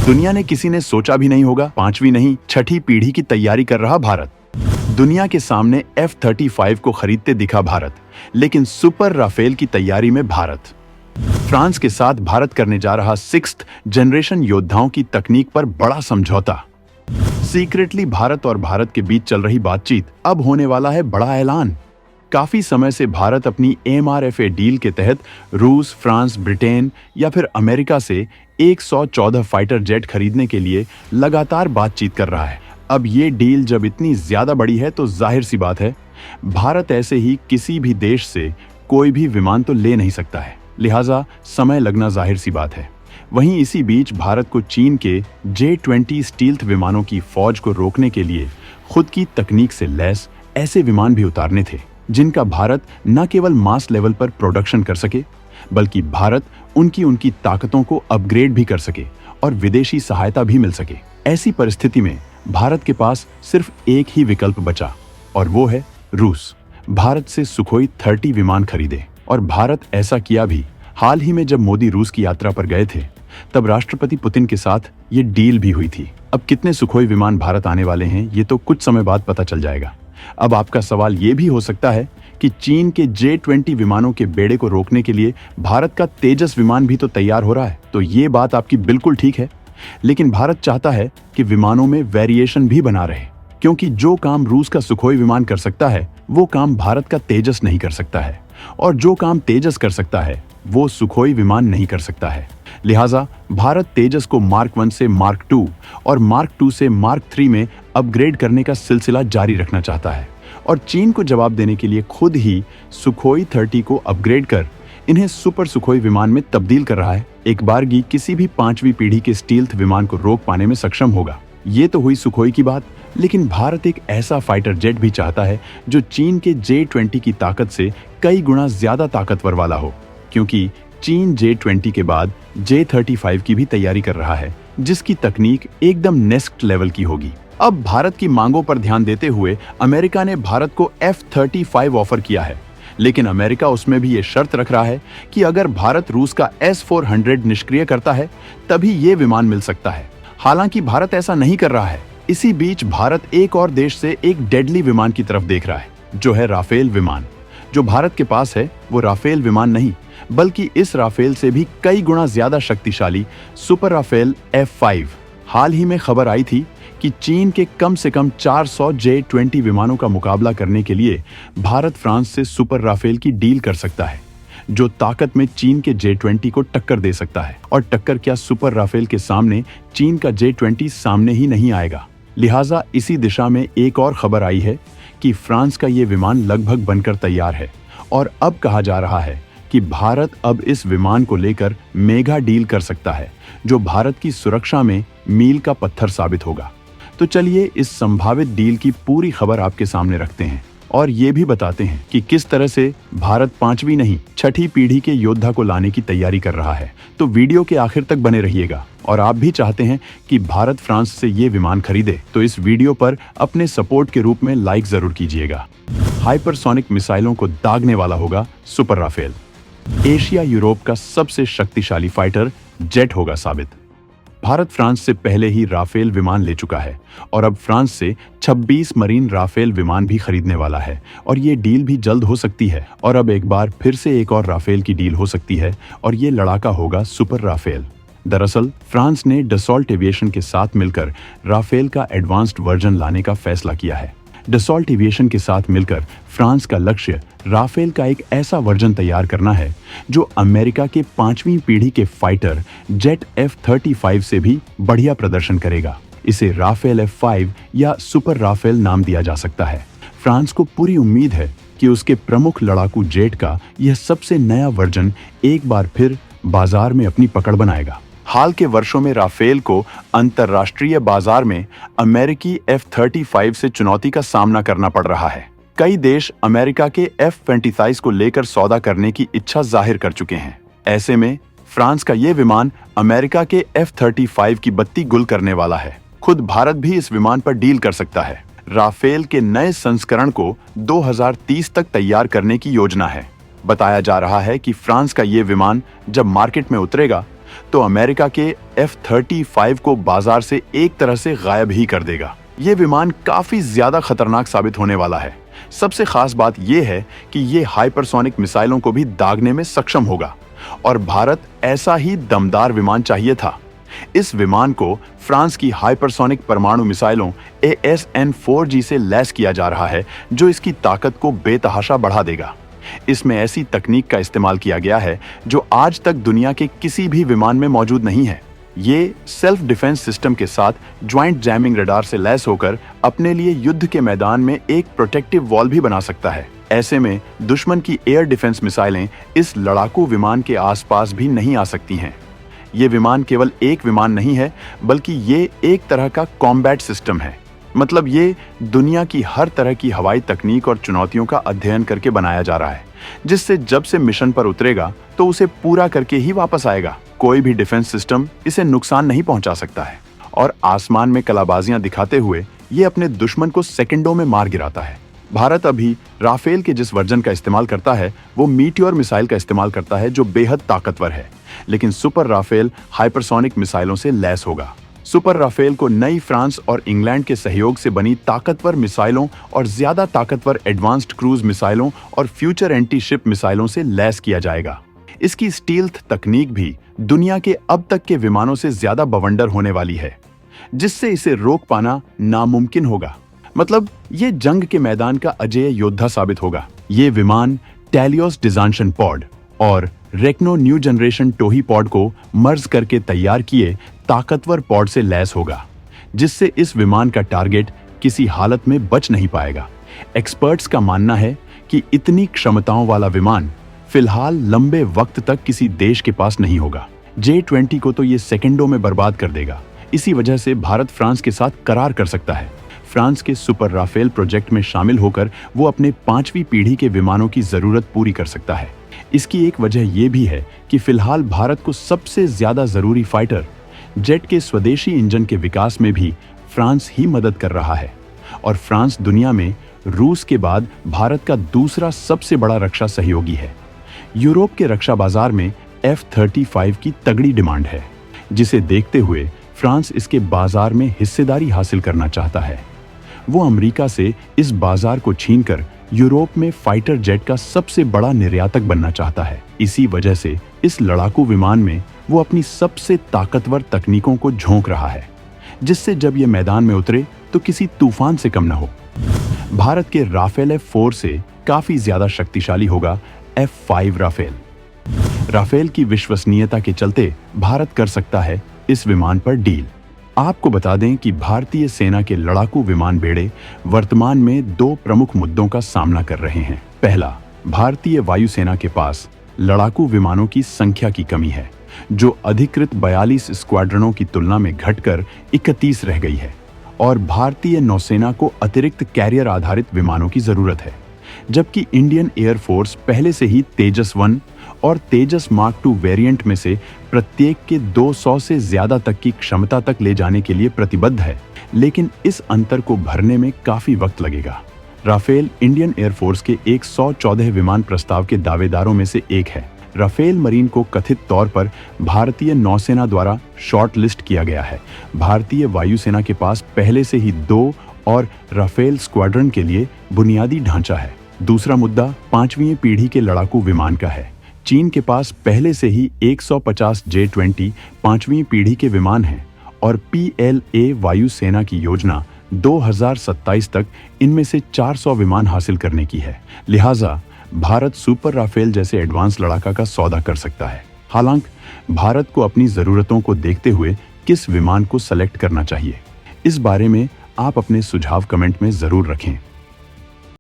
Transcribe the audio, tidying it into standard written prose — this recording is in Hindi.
दुनिया ने किसी ने सोचा भी नहीं होगा, पांचवी नहीं छठी पीढ़ी की तैयारी कर रहा भारत। दुनिया के सामने F-35 को खरीदते दिखा भारत, लेकिन सुपर राफेल की तैयारी में भारत। फ्रांस के साथ भारत करने जा रहा 6th जनरेशन योद्धाओं की तकनीक पर बड़ा समझौता। सीक्रेटली भारत और भारत के बीच चल रही बातचीत, अब होने वाला है बड़ा ऐलान। काफी समय से भारत अपनी MRFA डील के तहत रूस, फ्रांस, ब्रिटेन या फिर अमेरिका से 114 फाइटर जेट खरीदने के लिए लगातार बातचीत कर रहा है। अब ये डील जब इतनी ज्यादा बड़ी है तो जाहिर सी बात है, भारत ऐसे ही किसी भी देश से कोई भी विमान तो ले नहीं सकता है, लिहाजा समय लगना जाहिर सी बात है। वहीं इसी बीच भारत को चीन के J-20 स्टील्थ विमानों की फौज को रोकने के लिए खुद की तकनीक से लैस ऐसे विमान भी उतारने थे, जिनका भारत न केवल मास लेवल पर प्रोडक्शन कर सके, बल्कि भारत उनकी ताकतों को अपग्रेड भी कर सके और विदेशी सहायता भी मिल सके। ऐसी परिस्थिति में भारत के पास सिर्फ एक ही विकल्प बचा और वो है रूस। भारत से सुखोई 30 विमान खरीदे और भारत ऐसा किया भी। हाल ही में जब मोदी रूस की यात्रा पर गए थे, तब राष्ट्रपति पुतिन के साथ ये डील भी हुई थी। अब कितने सुखोई विमान भारत आने वाले हैं, ये तो कुछ समय बाद पता चल जाएगा। अब आपका सवाल ये भी हो सकता है कि चीन के J-20 विमानों के बेड़े को रोकने के लिए भारत का तेजस विमान भी तो तैयार हो रहा है। तो ये बात आपकी बिल्कुल ठीक है, लेकिन भारत चाहता है कि विमानों में वेरिएशन भी बना रहे, क्योंकि जो काम रूस का सुखोई विमान कर सकता है, वो काम भारत का तेजस नहीं कर सकता है, और जो काम तेजस कर सकता है, वो सुखोई विमान नहीं कर सकता है। लिहाजा भारत तेजस को Mark 1 से Mark 2 और Mark 2 से Mark 3 में अपग्रेड करने का सिलसिला जारी रखना चाहता है, और चीन को जवाब देने के लिए खुद ही सुखोई 30 को अपग्रेड कर इन्हें सुपर सुखोई विमान में तब्दील कर रहा है। एक बारगी किसी भी 5वीं पीढ़ी के स्टील्थ विमान को रोक पाने में सक्षम होगा। ये तो हुई सुखोई की बात, लेकिन भारत एक ऐसा फाइटर जेट भी चाहता है जो चीन के J-20 की ताकत से कई गुना ज्यादा ताकतवर वाला हो, क्योंकि चीन J-20 के बाद J-35 की भी तैयारी कर रहा है, जिसकी तकनीक एकदम नेक्स्ट लेवल की होगी। अब भारत की मांगों पर ध्यान देते हुए अमेरिका ने भारत को F-35 ऑफर किया है, लेकिन अमेरिका उसमें भी ये शर्त रख रहा है कि अगर भारत रूस का S-400 निष्क्रिय करता है, तभी ये विमान मिल सकता है। हालांकि भारत ऐसा नहीं कर रहा है। इसी बीच भारत एक और देश से एक डेडली विमान की तरफ देख रहा है, जो है राफेल विमान। जो भारत के पास है वो राफेल विमान नहीं, बल्कि इस राफेल से भी कई गुना ज्यादा शक्तिशाली सुपर राफेल F-5। हाल ही में खबर आई थी कि चीन के कम से कम 400 J-20 विमानों का मुकाबला करने के लिए भारत फ्रांस से सुपर राफेल की डील कर सकता है, जो ताकत में चीन के J-20 को टक्कर दे सकता है। और टक्कर क्या, सुपर राफेल के सामने चीन का J-20 सामने ही नहीं आएगा। लिहाजा इसी दिशा में एक और खबर आई है कि फ्रांस का ये विमान लगभग बनकर तैयार है, और अब कहा जा रहा है कि भारत अब इस विमान को लेकर मेगा डील कर सकता है, जो भारत की सुरक्षा में मील का पत्थर साबित होगा। तो चलिए इस संभावित डील की पूरी खबर आपके सामने रखते हैं और ये भी बताते हैं कि किस तरह से भारत 5वीं नहीं छठी पीढ़ी के योद्धा को लाने की तैयारी कर रहा है। तो वीडियो के आखिर तक बने रहिएगा, और आप भी चाहते हैं कि भारत फ्रांस से ये विमान खरीदे, तो इस वीडियो पर अपने सपोर्ट के रूप में लाइक जरूर कीजिएगा। हाइपरसोनिक मिसाइलों को दागने वाला होगा सुपर राफेल। एशिया यूरोप का सबसे शक्तिशाली फाइटर जेट होगा साबित। भारत फ्रांस से पहले ही राफेल विमान ले चुका है, और अब फ्रांस से 26 मरीन राफेल विमान भी खरीदने वाला है, और ये डील भी जल्द हो सकती है। और अब एक बार फिर से एक और राफेल की डील हो सकती है, और ये लड़ाका होगा सुपर राफेल। दरअसल फ्रांस ने डसॉल्ट एविएशन के साथ मिलकर राफेल का एडवांस्ड वर्जन लाने का फैसला किया है। डसॉल्ट एविएशन के साथ मिलकर फ्रांस का लक्ष्य राफेल का एक ऐसा वर्जन तैयार करना है जो अमेरिका के 5वीं पीढ़ी के फाइटर जेट F-35 से भी बढ़िया प्रदर्शन करेगा। इसे राफेल F-5 या सुपर राफेल नाम दिया जा सकता है। फ्रांस को पूरी उम्मीद है कि उसके प्रमुख लड़ाकू जेट का यह सबसे नया वर्जन एक बार फिर बाजार में अपनी पकड़ बनाएगा। हाल के वर्षों में राफेल को अंतर्राष्ट्रीय बाजार में अमेरिकी F-35 से चुनौती का सामना करना पड़ रहा है। कई देश अमेरिका के F-25 को लेकर सौदा करने की इच्छा जाहिर कर चुके हैं। ऐसे में फ्रांस का ये विमान अमेरिका के F-35 की बत्ती गुल करने वाला है। खुद भारत भी इस विमान पर डील कर सकता है। राफेल के नए संस्करण को 2030 तक तैयार करने की योजना है। बताया जा रहा है कि फ्रांस का ये विमान जब मार्केट में उतरेगा तो अमेरिका के F-35 को बाजार से एक तरह से गायब ही कर देगा। ये विमान काफी ज्यादा खतरनाक साबित होने वाला है। सबसे खास बात यह है कि ये हाइपरसोनिक मिसाइलों को भी दागने में सक्षम होगा और भारत ऐसा ही दमदार विमान चाहिए था। इस विमान को फ्रांस की हाइपरसोनिक परमाणु मिसाइलों ASN-4G से लैस किया जा रहा है, जो इसकी ताकत को बेतहाशा बढ़ा देगा। इसमें ऐसी तकनीक का इस्तेमाल किया गया है जो आज तक दुनिया के किसी भी विमान में मौजूद नहीं है। ये सेल्फ डिफेंस सिस्टम के साथ ज्वाइंट जैमिंग रडार से लैस होकर अपने लिए युद्ध के मैदान में एक प्रोटेक्टिव वॉल भी बना सकता है। ऐसे में दुश्मन की एयर डिफेंस मिसाइलें इस लड़ाकू विमान के आसपास भी नहीं आ सकती हैं। ये विमान केवल एक विमान नहीं है, बल्कि ये एक तरह का कॉम्बैट सिस्टम है। मतलब ये दुनिया की हर तरह की हवाई तकनीक और चुनौतियों का अध्ययन करके बनाया जा रहा है, जिससे जब से मिशन पर उतरेगा तो उसे पूरा करके ही वापस आएगा। कोई भी डिफेंस सिस्टम इसे नुकसान नहीं पहुंचा सकता है और आसमान में कलाबाजियां दिखाते हुए ये अपने दुश्मन को सेकंडों में मार गिराता है। भारत अभी राफेल के जिस वर्जन का इस्तेमाल करता है वो मीटियोर मिसाइल का इस्तेमाल करता है, जो बेहद ताकतवर है, लेकिन सुपर राफेल हाइपरसोनिक मिसाइलों से लैस होगा। सुपर राफेल को नई फ्रांस और इंग्लैंड के सहयोग से बनी ताकतवर मिसाइलों और ज्यादा ताकतवर एडवांस्ड क्रूज मिसाइलों और फ्यूचर एंटी शिप मिसाइलों से लैस किया जाएगा। इसकी स्टील्थ तकनीक भी दुनिया के अब तक के विमानों से ज्यादा बवंडर होने वाली है, जिससे इसे रोक पाना नामुमकिन होगा। मतलब ये जंग के मैदान का अजेय योद्धा साबित होगा। ये विमान टेलियोस डिजांशन पॉड और रेक्नो न्यू जनरेशन टोही पॉड को मर्ज करके तैयार किए ताकतवर पॉड से लैस होगा, जिससे इस विमान का टारगेट किसी हालत में बच नहीं पाएगा। एक्सपर्ट्स का मानना है कि इतनी क्षमताओं वाला विमान फिलहाल लंबे वक्त तक किसी देश के पास नहीं होगा। J-20 को तो ये सेकंडों में बर्बाद कर देगा। इसी वजह से भारत फ्रांस के साथ करार कर सकता है। फ्रांस के सुपर राफेल प्रोजेक्ट में शामिल होकर वो अपने 5वीं पीढ़ी के विमानों की जरूरत पूरी कर सकता है। इसकी एक वजह यह भी है कि फिलहाल भारत को सबसे ज्यादा जरूरी फाइटर जेट के स्वदेशी इंजन के विकास में भी फ्रांस ही मदद कर रहा है और फ्रांस दुनिया में रूस के बाद भारत का दूसरा सबसे बड़ा रक्षा सहयोगी है। यूरोप के रक्षा बाजार में F-35 की तगड़ी डिमांड है, जिसे देखते हुए फ्रांस इसके बाजार में हिस्सेदारी हासिल करना चाहता है। वो अमेरिका से इस बाजार को छीनकर यूरोप में फाइटर जेट का सबसे बड़ा निर्यातक बनना चाहता है। इसी वजह से इस लड़ाकू विमान में वो अपनी सबसे ताकतवर तकनीकों को झोंक रहा है, जिससे जब ये मैदान में उतरे तो किसी तूफान से कम न हो। भारत के राफेल F-4 से काफी ज्यादा शक्तिशाली होगा F-5 राफेल। राफेल की विश्वसनीयता के चलते भारत कर सकता है इस विमान पर डील। आपको बता दें कि भारतीय सेना के लड़ाकू विमान बेड़े वर्तमान में 2 प्रमुख मुद्दों का सामना कर रहे हैं। पहला, भारतीय वायुसेना के पास लड़ाकू विमानों की संख्या की कमी है, जो अधिकृत 42 स्क्वाड्रनों की तुलना में घटकर 31 रह गई है, और भारतीय नौसेना को अतिरिक्त कैरियर आधारित विमानों की जरूरत है, जबकि इंडियन एयरफोर्स पहले से ही तेजस 1 और तेजस मार्क 2 वेरिएंट में से प्रत्येक के 200 से ज्यादा तक की क्षमता तक ले जाने के लिए प्रतिबद्ध है, लेकिन इस अंतर को भरने में काफी वक्त लगेगा। राफेल इंडियन एयरफोर्स के 114 विमान प्रस्ताव के दावेदारों में से एक है। राफेल मरीन को कथित तौर पर भारतीय नौसेना द्वारा शॉर्ट लिस्ट किया गया है। भारतीय वायुसेना के पास पहले से ही 2 और राफेल स्क्वाड्रन के लिए बुनियादी ढांचा है। दूसरा मुद्दा 5वीं पीढ़ी के लड़ाकू विमान का है। चीन के पास पहले से ही 150 J-20 5वीं पीढ़ी के विमान हैं और PLA वायुसेना की योजना 2027 तक इनमें से 400 विमान हासिल करने की है। लिहाजा भारत सुपर राफेल जैसे एडवांस लड़ाका का सौदा कर सकता है। हालांकि भारत को अपनी जरूरतों को देखते हुए किस विमान को सेलेक्ट करना चाहिए, इस बारे में आप अपने सुझाव कमेंट में जरूर रखें।